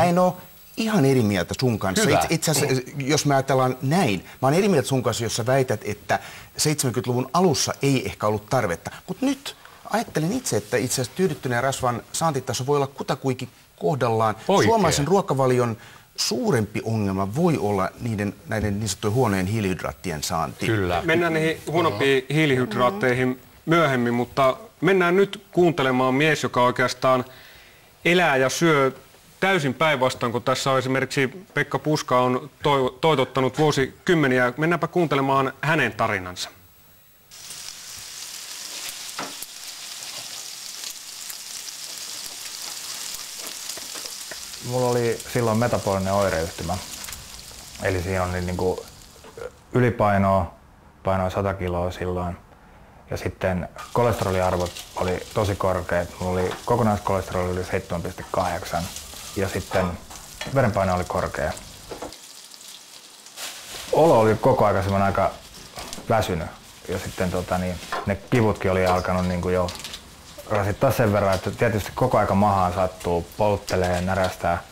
Mä en ole ihan eri mieltä sun kanssa. Itse asiassa, jos me ajatellaan näin, mä oon eri mieltä sun kanssa, jos sä väität, että 70-luvun alussa ei ehkä ollut tarvetta. Mutta nyt ajattelen itse, että itse asiassa tyydyttyneen rasvan saantitaso voi olla kutakuinkin kohdallaan. Oikein. Suomalaisen ruokavalion suurempi ongelma voi olla näiden niin sanottujen huonojen hiilihydraattien saanti. Kyllä. Mennään niihin huonompiin hiilihydraatteihin myöhemmin, mutta mennään nyt kuuntelemaan mies, joka oikeastaan elää ja syö täysin päinvastoin, kun tässä on esimerkiksi Pekka Puska on toitottanut vuosikymmeniä. Mennäänpä kuuntelemaan hänen tarinansa. Mulla oli silloin metabolinen oireyhtymä. Eli siinä oli niinku ylipainoa, painoin 100 kiloa silloin. Ja sitten kolesteroliarvot oli tosi korkeat. Mulla oli kokonaiskolesteroli oli 7,8 ja sitten verenpaine oli korkea. Olo oli koko ajan semmoinen aika väsynyt ja sitten ne kivutkin oli alkanut niinku jo rasittaa sen verran, että tietysti koko ajan mahaan sattuu, polttelee ja närästää.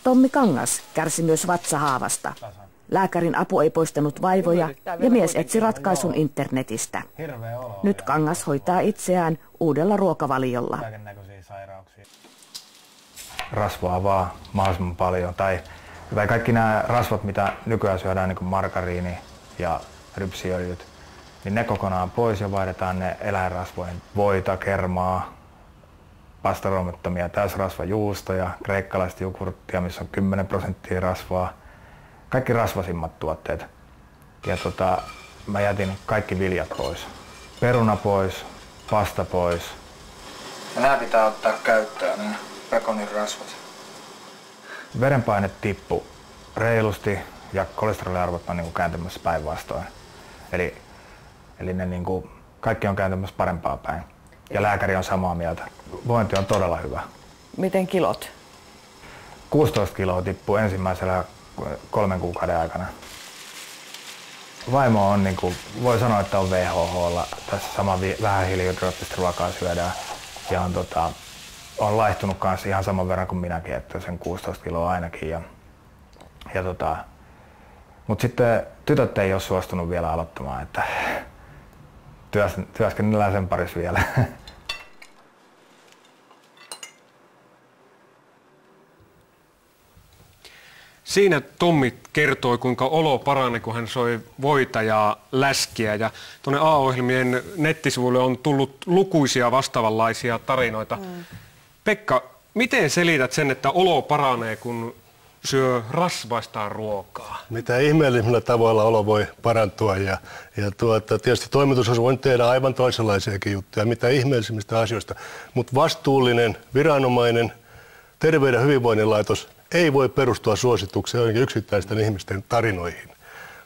Tommi Kangas kärsi myös vatsahaavasta. Lääkärin apu ei poistanut vaivoja ja mies etsi ratkaisun internetistä. Nyt Kangas hoitaa itseään uudella ruokavaliolla. Rasvaa vaan mahdollisimman paljon. Tai kaikki nämä rasvat, mitä nykyään syödään, niin kuin margariini ja rypsiöljyt, niin ne kokonaan pois ja vaihdetaan ne eläinrasvojen voita, kermaa, pastaroimattomia täysrasvajuustoja, kreikkalaista jogurttia, missä on 10% rasvaa. Kaikki rasvasimmat tuotteet. Ja mä jätin kaikki viljat pois. Peruna pois, pasta pois. Ja nämä pitää ottaa käyttöön, nämä pekonin rasvat. Verenpaine tippui reilusti ja kolesteroliarvot on niinku kääntymässä päinvastoin. Eli ne niinku, kaikki on kääntymässä parempaa päin. Ja lääkäri on samaa mieltä. Vointi on todella hyvä. Miten kilot? 16 kiloa tippui ensimmäisellä 3 kuukauden aikana. Vaimo on, voi sanoa, että on WHH:lla. Tässä sama vähän hiilihydraattista ruokaa syödään. Ja on laihtunut kanssa ihan saman verran kuin minäkin, että sen 16 kiloa ainakin. Mutta sitten tytöt ei ole suostunut vielä aloittamaan, että työskennellään sen parissa vielä. Siinä Tommi kertoi, kuinka olo parani, kun hän soi voita ja läskiä. Ja tuonne A-ohjelmien nettisivuille on tullut lukuisia vastaavanlaisia tarinoita. Pekka, miten selität sen, että olo paranee, kun syö rasvaista ruokaa? Mitä ihmeellisimmillä tavoilla olo voi parantua. Tietysti toimitus voi tehdä aivan toisenlaisiakin juttuja, mitä ihmeellisimmistä asioista. Mutta vastuullinen, viranomainen, Terveyden ja hyvinvoinnin laitos ei voi perustua suositukseen joidenkin yksittäisten ihmisten tarinoihin,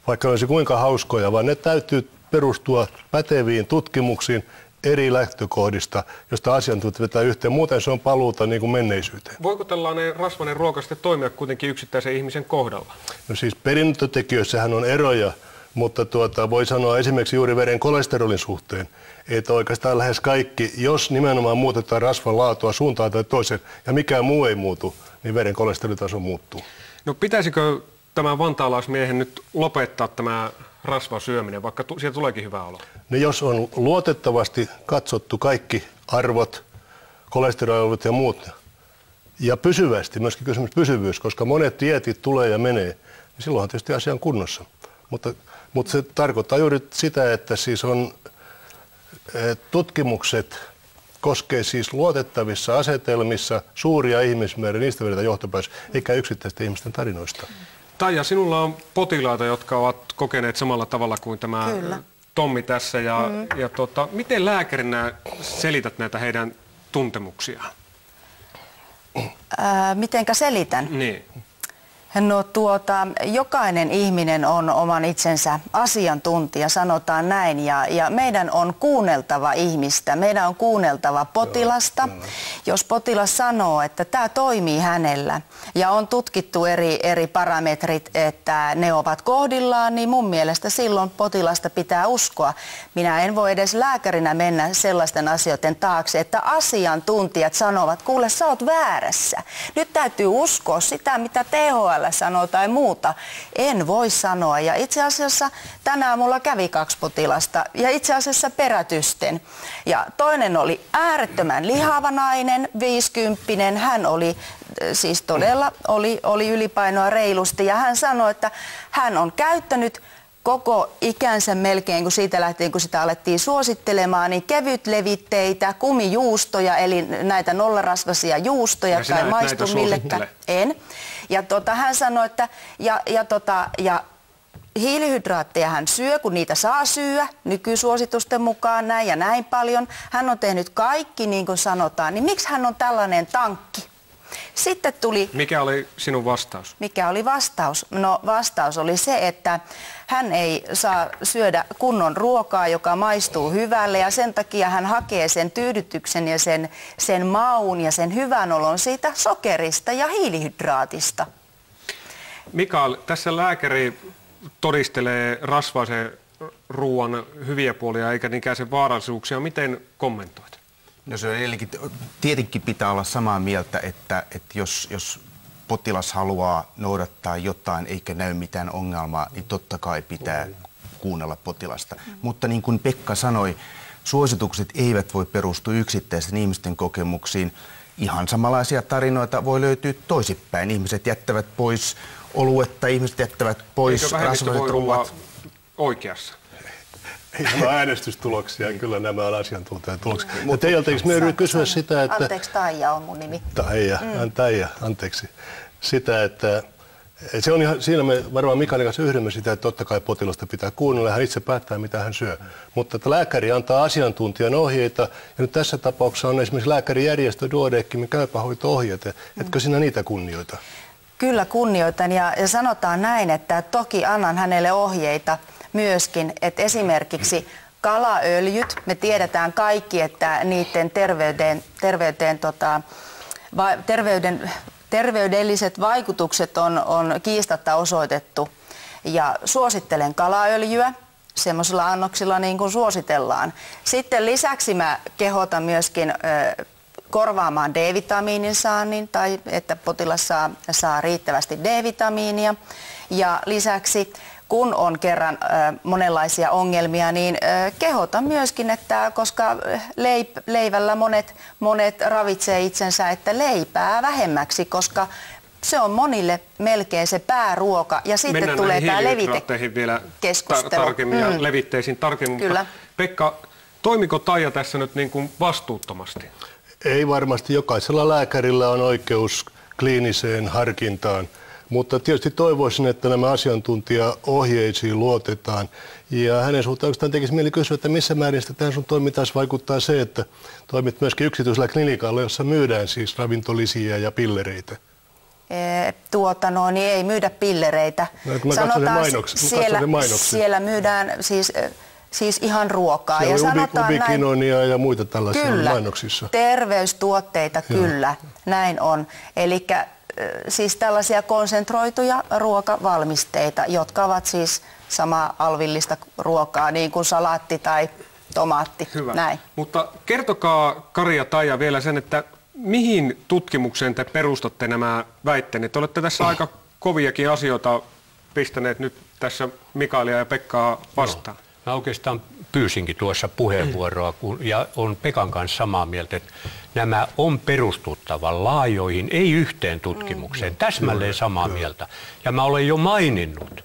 vaikka olisi kuinka hauskoja, vaan ne täytyy perustua päteviin tutkimuksiin eri lähtökohdista, josta asiantuntijat vetää yhteen. Muuten se on paluuta niin kuin menneisyyteen. Voiko tällainen rasvainen ruoka sitten toimia kuitenkin yksittäisen ihmisen kohdalla? No siis perintötekijöissähän on eroja, mutta voi sanoa esimerkiksi juuri veren kolesterolin suhteen, että oikeastaan lähes kaikki, jos nimenomaan muutetaan rasvan laatua suuntaan tai toiseen ja mikään muu ei muutu, niin veren kolesterolitaso muuttuu. No pitäisikö tämän vantaalaismiehen nyt lopettaa tämä rasvasyöminen, vaikka siitä tuleekin hyvä olo? No jos on luotettavasti katsottu kaikki arvot, kolesteroliarvot ja muut, ja pysyvästi, myöskin kysymys pysyvyys, koska monet dieetit tulee ja menee, niin silloinhan tietysti asia on kunnossa. Mutta se tarkoittaa juuri sitä, että siis on tutkimukset koskee siis luotettavissa asetelmissa suuria ihmismääriä, niistä vedetään johtopäätös, eikä yksittäisten ihmisten tarinoista. Taija, sinulla on potilaita, jotka ovat kokeneet samalla tavalla kuin tämä Tommi tässä. Miten lääkärinä selität näitä heidän tuntemuksiaan? Mitenkä selitän? Niin. No jokainen ihminen on oman itsensä asiantuntija, sanotaan näin, ja meidän on kuunneltava ihmistä, meidän on kuunneltava potilasta. Jos potilas sanoo, että tämä toimii hänellä ja on tutkittu eri parametrit, että ne ovat kohdillaan, niin mun mielestä silloin potilasta pitää uskoa. Minä en voi edes lääkärinä mennä sellaisten asioiden taakse, että asiantuntijat sanovat, kuule sä oot väärässä. Nyt täytyy uskoa sitä, mitä THL sanoo tai muuta. En voi sanoa. Ja itse asiassa tänään mulla kävi 2 potilasta ja itse asiassa perätysten. Ja toinen oli äärettömän lihava nainen, 50. Hän oli siis todella oli ylipainoa reilusti ja hän sanoi, että hän on käyttänyt koko ikänsä melkein, kun siitä lähtien, kun sitä alettiin suosittelemaan, niin kevytlevitteitä, kumijuustoja, eli näitä nollarasvaisia juustoja, jotka ei maistu millekään. En. Ja hän sanoi, että ja hiilihydraatteja hän syö, kun niitä saa syödä nykysuositusten mukaan näin ja näin paljon. Hän on tehnyt kaikki niin kuin sanotaan, niin miksi hän on tällainen tankki? Sitten tuli... Mikä oli sinun vastaus? Mikä oli vastaus? No vastaus oli se, että hän ei saa syödä kunnon ruokaa, joka maistuu hyvälle ja sen takia hän hakee sen tyydytyksen ja sen maun ja sen hyvän olon siitä sokerista ja hiilihydraatista. Mikael, tässä lääkäri todistelee rasvaisen ruoan hyviä puolia eikä niinkään sen vaarallisuuksia. Miten kommentoit? No se tietenkin pitää olla samaa mieltä, että jos potilas haluaa noudattaa jotain eikä näy mitään ongelmaa, niin totta kai pitää kuunnella potilasta. Mutta niin kuin Pekka sanoi, suositukset eivät voi perustua yksittäisten ihmisten kokemuksiin. Ihan samanlaisia tarinoita voi löytyä toisinpäin. Ihmiset jättävät pois oluetta, ihmiset jättävät pois rasvaiset ruuat. Oikeassa? Ei nämä äänestystuloksia, kyllä nämä on asiantuntijatuloksia. Ja teiltä eikö me yritin kysyä sitä, että... Anteeksi, Taija on mun nimi. Taija, anteeksi. Sitä, että se on ihan, siinä me varmaan Mikaelin kanssa yhdymme sitä, että totta kai potilasta pitää kuunnella ja hän itse päättää, mitä hän syö. Mutta että lääkäri antaa asiantuntijan ohjeita, ja nyt tässä tapauksessa on esimerkiksi lääkärijärjestö Duodecimin käypähoito-ohjeet, etkö sinä niitä kunnioita? Kyllä kunnioitan ja sanotaan näin, että toki annan hänelle ohjeita myöskin, että esimerkiksi kalaöljyt, me tiedetään kaikki, että niiden terveydelliset vaikutukset on kiistatta osoitettu. Ja suosittelen kalaöljyä semmoisilla annoksilla niin kuin suositellaan. Sitten lisäksi mä kehotan myöskin korvaamaan D-vitamiinin saannin tai että potilas saa riittävästi D-vitamiinia. Ja lisäksi kun on kerran monenlaisia ongelmia, niin kehotan myöskin, että koska leivällä monet ravitsee itsensä, että leipää vähemmäksi, koska se on monille melkein se pääruoka. Ja sitten mennään tulee tämä levitekeskustelu vielä tarkemmin ja levitteisiin tarkemmin. Kyllä. Pekka, toimiko Taija tässä nyt niin kuin vastuuttomasti? Ei varmasti. Jokaisella lääkärillä on oikeus kliiniseen harkintaan. Mutta tietysti toivoisin, että nämä asiantuntijaohjeisiin luotetaan. Ja hänen suhtaan oikeastaan tekisi mieli kysyä, että missä määrin tähän sun toimintaan vaikuttaa se, että toimit myöskin yksityisellä klinikalla, jossa myydään siis ravintolisiä ja pillereitä. Niin ei myydä pillereitä. No, sanotaan, siellä myydään siis ihan ruokaa. Siellä ja on ubikinonia ja muita tällaisia kyllä, mainoksissa. Terveystuotteita kyllä, näin on. Elikkä siis tällaisia konsentroituja ruokavalmisteita, jotka ovat siis samaa alvillista ruokaa, niin kuin salaatti tai tomaatti. Hyvä. Näin. Mutta kertokaa Kari ja Taija vielä sen, että mihin tutkimukseen te perustatte nämä väitteet? Te olette tässä aika koviakin asioita pistäneet nyt tässä Mikaelia ja Pekkaa vastaan. Mä oikeastaan pyysinkin tuossa puheenvuoroa ja on Pekan kanssa samaa mieltä, että nämä on perustuttava laajoihin, ei yhteen tutkimukseen, täsmälleen samaa mieltä. Ja mä olen jo maininnut,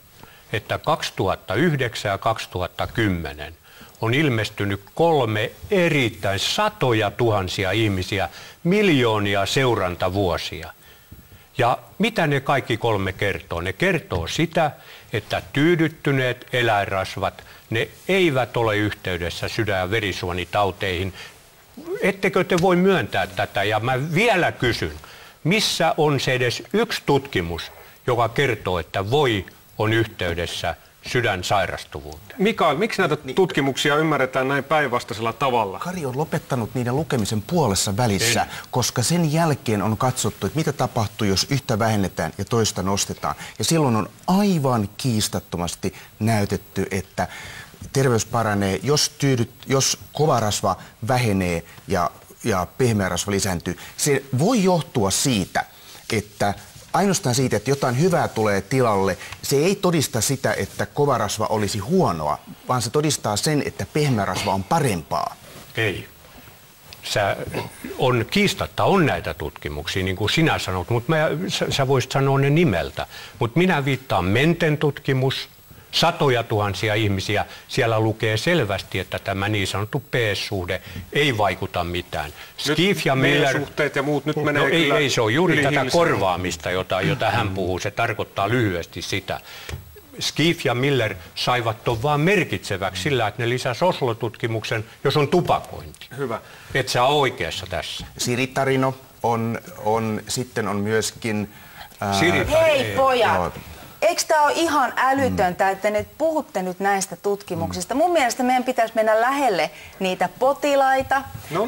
että 2009 ja 2010 on ilmestynyt 3 erittäin satoja tuhansia ihmisiä, miljoonia seurantavuosia. Ja mitä ne kaikki 3 kertoo? Ne kertoo sitä, että tyydyttyneet eläinrasvat, ne eivät ole yhteydessä sydän- ja verisuonitauteihin. Ettekö te voi myöntää tätä? Ja mä vielä kysyn, missä on se edes yksi tutkimus, joka kertoo, että voi on yhteydessä sydänsairastuvuuteen. Mikael, miksi näitä tutkimuksia ymmärretään näin päinvastaisella tavalla? Kari on lopettanut niiden lukemisen puolessa välissä, koska sen jälkeen on katsottu, että mitä tapahtuu, jos yhtä vähennetään ja toista nostetaan. Ja silloin on aivan kiistattomasti näytetty, että terveys paranee, jos kova rasva vähenee ja pehmeä rasva lisääntyy. Se voi johtua siitä, että ainoastaan siitä, että jotain hyvää tulee tilalle, se ei todista sitä, että kova rasva olisi huonoa, vaan se todistaa sen, että pehmeä rasva on parempaa. Ei. Kiistatta on näitä tutkimuksia, niin kuin sinä sanot, mutta sä voisit sanoa ne nimeltä. Mutta minä viittaan Menten tutkimus, satoja tuhansia ihmisiä, siellä lukee selvästi, että tämä niin sanottu PS-suhde ei vaikuta mitään. Schiff ja Miller suhteet ja muut nyt menee ei, se on juuri tätä korvaamista, jota hän puhuu. Se tarkoittaa lyhyesti sitä. Schiff ja Miller saivat ton vaan merkitseväksi sillä, että ne lisäsi Oslo-tutkimuksen, jos on tupakointi. Hyvä. Et sä ole oikeassa tässä. Siritarino sitten on myöskin... Hei pojat! Eikö tämä ole ihan älytöntä, että te puhutte nyt näistä tutkimuksista? Mun mielestä meidän pitäisi mennä lähelle niitä potilaita,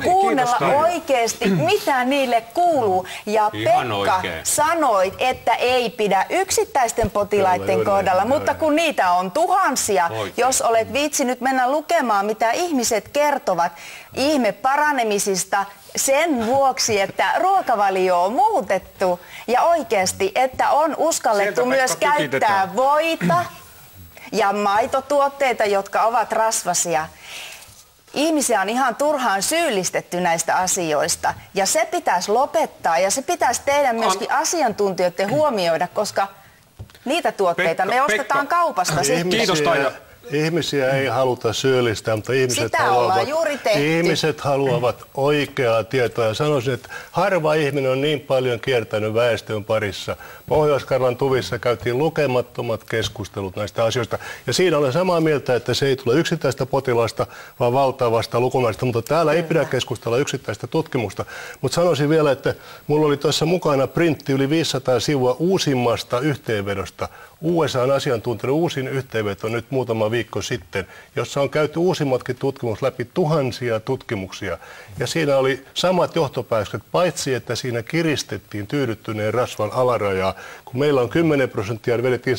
kuunnella oikeasti, mitä niille kuuluu. Ja Pekka, sanoit, että ei pidä yksittäisten potilaiden kohdalla, mutta kun niitä on tuhansia, jos olet viitsinyt mennä lukemaan, mitä ihmiset kertovat ihme paranemisista, sen vuoksi, että ruokavalio on muutettu ja oikeasti, että on uskallettu myös käyttää voita ja maitotuotteita, jotka ovat rasvaisia. Ihmisiä on ihan turhaan syyllistetty näistä asioista ja se pitäisi lopettaa ja se pitäisi teidän myöskin asiantuntijoiden huomioida, koska niitä tuotteita me ostetaan kaupasta. Kiitos Taija. Ihmisiä ei haluta syyllistää, mutta ihmiset haluavat oikeaa tietoa. Ja sanoisin, että harva ihminen on niin paljon kiertänyt väestön parissa. Pohjois-Karjalan Tuvissa käytiin lukemattomat keskustelut näistä asioista. Ja siinä olen samaa mieltä, että se ei tule yksittäistä potilasta, vaan valtavasta lukumääristä. Mutta täällä ei pidä keskustella yksittäistä tutkimusta. Mutta sanoisin vielä, että mulla oli tuossa mukana printti yli 500 sivua uusimmasta yhteenvedosta. USA:n asiantuntijoiden uusin yhteenveto nyt muutama viikko sitten, jossa on käyty uusimmatkin tutkimus läpi tuhansia tutkimuksia. Ja siinä oli samat johtopäätökset, paitsi että siinä kiristettiin tyydyttyneen rasvan alarajaa, kun meillä on 10% ja vedettiin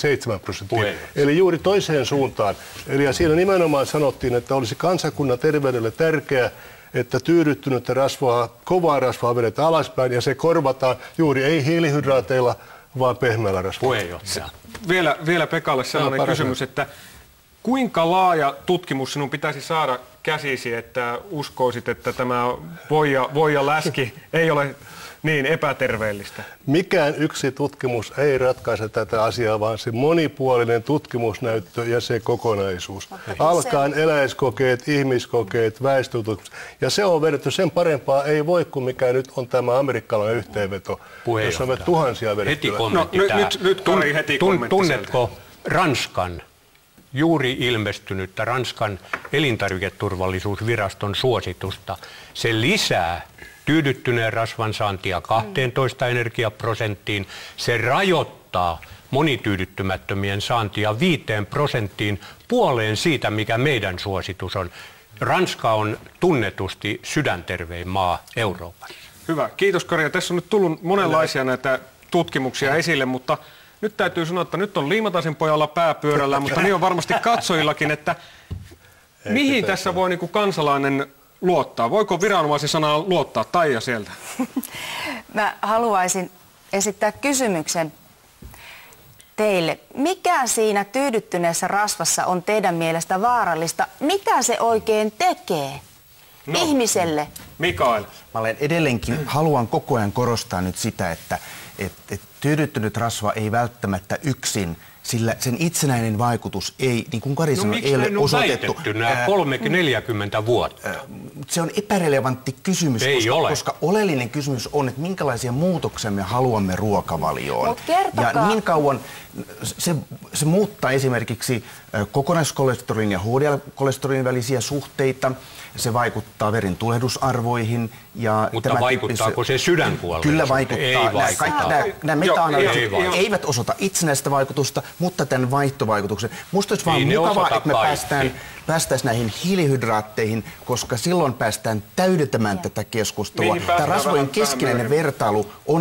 7%. Eli juuri toiseen suuntaan. Eli siinä nimenomaan sanottiin, että olisi kansakunnan terveydelle tärkeää, että tyydyttynyttä rasvaa, kovaa rasvaa vedetään alaspäin ja se korvataan juuri ei hiilihydraateilla, vaan pehmeällä rasvalla. Vielä Pekalle sellainen kysymys, että kuinka laaja tutkimus sinun pitäisi saada käsisi, että uskoisit, että tämä voi ja läski ei ole niin epäterveellistä? Mikään yksi tutkimus ei ratkaise tätä asiaa, vaan se monipuolinen tutkimusnäyttö ja se kokonaisuus. Alkaen eläiskokeet, ihmiskokeet, väestötutkimus. Ja se on vedetty, sen parempaa ei voi kuin mikä nyt on tämä amerikkalainen yhteenveto, jossa on tuhansia vedettyä. Heti kommentti Tunnetko Ranskan juuri ilmestynyttä Ranskan elintarviketurvallisuusviraston suositusta? Se lisää tyydyttyneen rasvan saantia 12 energiaprosenttiin. Se rajoittaa monityydyttymättömien saantia 5%, puoleen siitä, mikä meidän suositus on. Ranska on tunnetusti sydäntervein maa Euroopassa. Hyvä. Kiitos Kari. Tässä on nyt tullut monenlaisia näitä tutkimuksia esille, mutta nyt täytyy sanoa, että nyt on Liimataisen pojalla pääpyörällä, mutta niin on varmasti katsojillakin, että mihin tässä voi niinku kansalainen luottaa? Voiko viranomaisen sanaan luottaa? Taija sieltä. Mä haluaisin esittää kysymyksen teille. Mikä siinä tyydyttyneessä rasvassa on teidän mielestä vaarallista? Mitä se oikein tekee ihmiselle? Mikael. Mä haluan koko ajan korostaa nyt sitä, että tyydyttynyt rasva ei välttämättä yksin, sillä sen itsenäinen vaikutus ei, niin kuin Kari sanoi, ei ole osoitettu. Nämä 30-40 vuotta. se on epärelevantti kysymys, koska oleellinen kysymys on, että minkälaisia muutoksia me haluamme ruokavalioon. Ja niin kauan se muuttaa esimerkiksi kokonaiskolesteronin ja HDL-kolesterolin välisiä suhteita, se vaikuttaa veren tulehdusarvoihin. Mutta vaikuttaako se sydänpuolelle? Kyllä vaikuttaa. Ei vaikuttaa. Nämä meta-analyysit eivät osoita itsenäistä vaikutusta, mutta tämän vaihtovaikutuksen. Musta olisi vaan mukavaa, että me päästäisiin näihin hiilihydraatteihin, koska silloin päästään täydentämään tätä keskustelua. Tämä rasvojen keskinäinen vertailu on